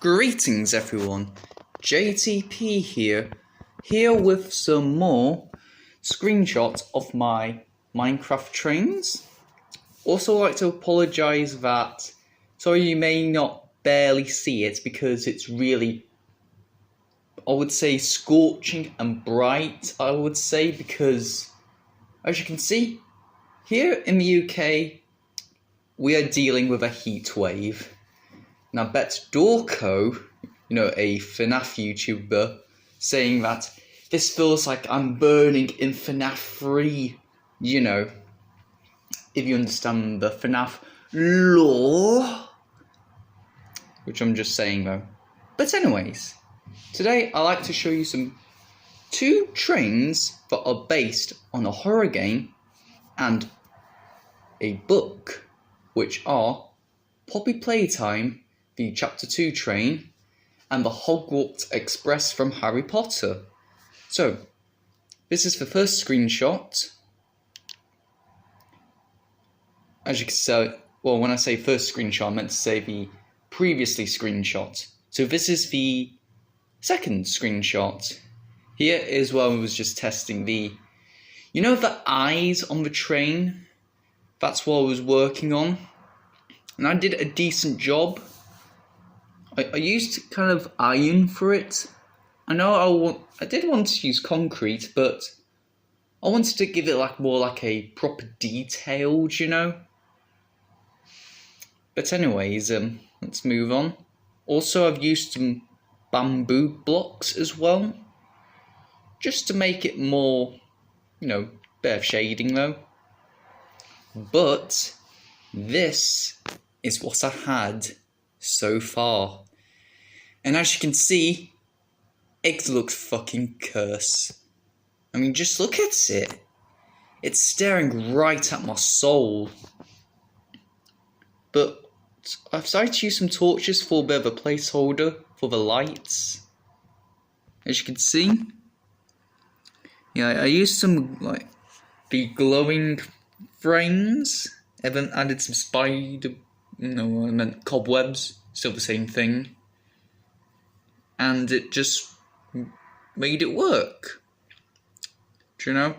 Greetings everyone, JTP here with some more screenshots of my Minecraft trains. Also like to apologise that, sorry you may not barely see it because it's really, I would say, scorching and bright, I would say, because as you can see, here in the UK, we are dealing with a heat wave. Now, I bet Dorco, a FNAF YouTuber, saying that this feels like I'm burning in FNAF 3, if you understand the FNAF lore. Which I'm just saying though. But anyways, today I like to show you two trains that are based on a horror game and a book, which are Poppy Playtime, the Chapter 2 train, and the Hogwarts Express from Harry Potter. So, this is the first screenshot. As you can see, well, when I say first screenshot, I meant to say the previously screenshot. So this is the second screenshot. Here is where I was just testing the eyes on the train? That's what I was working on. And I did a decent job. I used kind of iron for it. I know I did want to use concrete, but I wanted to give it more like a proper detailed, But anyways, let's move on. Also, I've used some bamboo blocks as well, just to make it more, bit of shading though. But this is what I had so far. And as you can see, it looks fucking cursed. I mean, just look at it. It's staring right at my soul. But I've decided to use some torches for a bit of a placeholder for the lights. As you can see. Yeah, I used some, the glowing frames. I then added some I meant cobwebs. Still the same thing. And it just made it work. Do you know?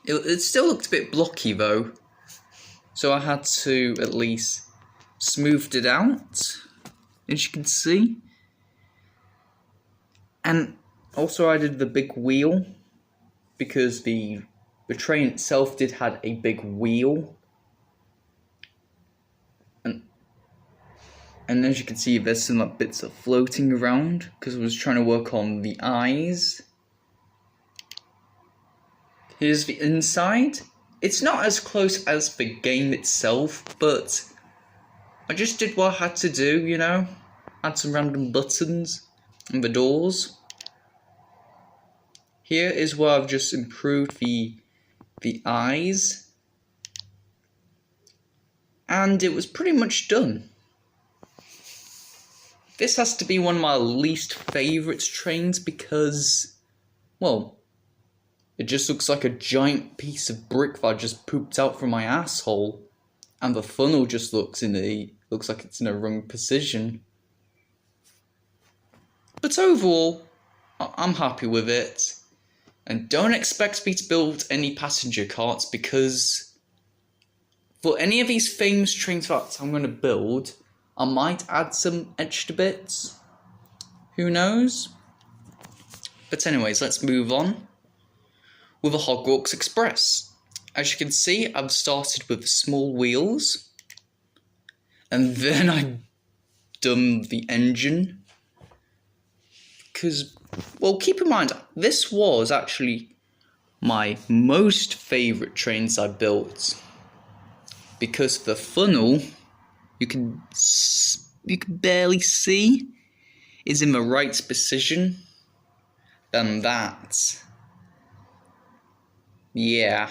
It still looked a bit blocky though. So I had to at least smooth it out, as you can see. And also I did the big wheel, because the train itself did have a big wheel. And as you can see, there's some bits of floating around, because I was trying to work on the eyes. Here's the inside. It's not as close as the game itself, but I just did what I had to do, Add some random buttons and the doors. Here is where I've just improved the eyes. And it was pretty much done. This has to be one of my least favourite trains because, well, it just looks like a giant piece of brick that I just pooped out from my asshole. And the funnel just looks like it's in a wrong position. But overall, I'm happy with it. And don't expect me to build any passenger carts, because for any of these famous trains that I'm going to build, I might add some extra bits. Who knows? But anyways, let's move on with the Hogwarts Express. As you can see, I've started with small wheels. And then I've done the engine. Because, well, keep in mind, this was actually my most favourite trains I built. Because the funnel, you can barely see, is in the right position than that. Yeah.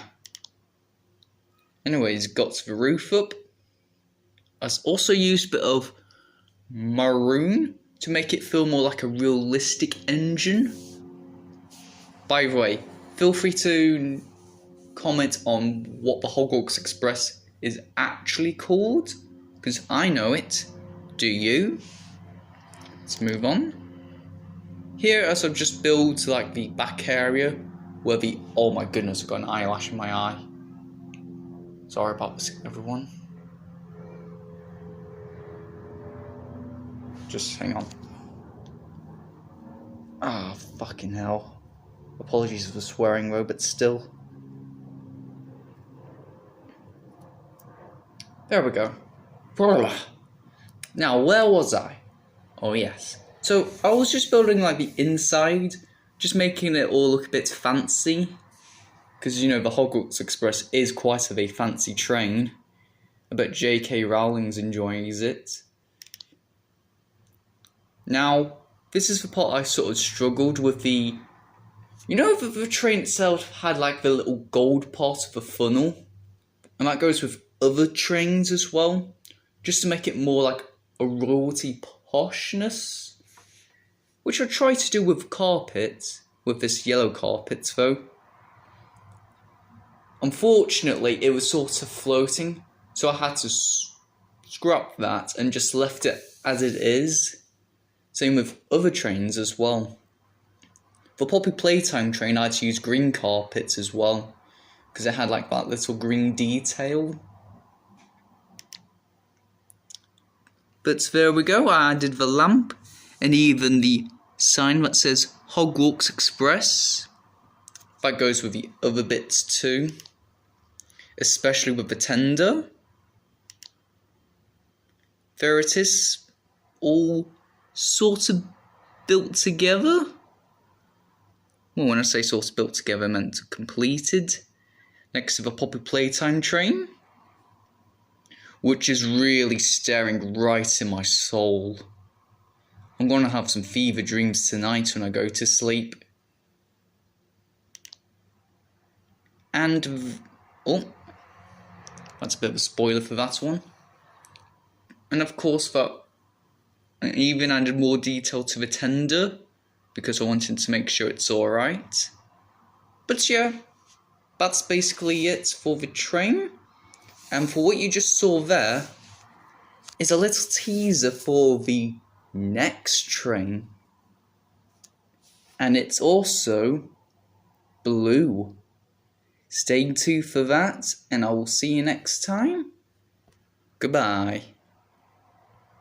Anyways, got the roof up. I also used a bit of maroon to make it feel more like a realistic engine. By the way, feel free to comment on what the Hogwarts Express is actually called, because I know it. do you. Let's move on. Here, as I've just built like the back area where the, oh my goodness, I've got an eyelash in my eye. Sorry about this, everyone. Just hang on. Ah, oh, fucking hell. Apologies for the swearing though, but still. There we go. Now, where was I? Oh yes. So, I was just building like the inside, just making it all look a bit fancy. Because, you know, the Hogwarts Express is quite a fancy train. I bet J.K. Rowling's enjoys it. Now, this is the part I sort of struggled with the... You know, the train itself had like the little gold part of the funnel? And that goes with other trains as well. Just to make it more like a royalty poshness. Which I tried to do with carpet. With this yellow carpet though. Unfortunately, it was sort of floating. So I had to scrap that and just left it as it is. Same with other trains as well. For Poppy Playtime train, I had to use green carpets as well. Because it had like that little green detail. But there we go, I added the lamp. And even the sign that says Hogwarts Express. That goes with the other bits too. Especially with the tender. There it is. All sort of built together. Well, when I say sort of built together, I meant completed. Next to the Poppy Playtime train. Which is really staring right in my soul. I'm going to have some fever dreams tonight when I go to sleep. And... oh, that's a bit of a spoiler for that one. And of course, that I even added more detail to the tender. Because I wanted to make sure it's alright. But yeah, that's basically it for the train. And for what you just saw there, is a little teaser for the next train. And it's also blue. Stay tuned for that, and I will see you next time. Goodbye.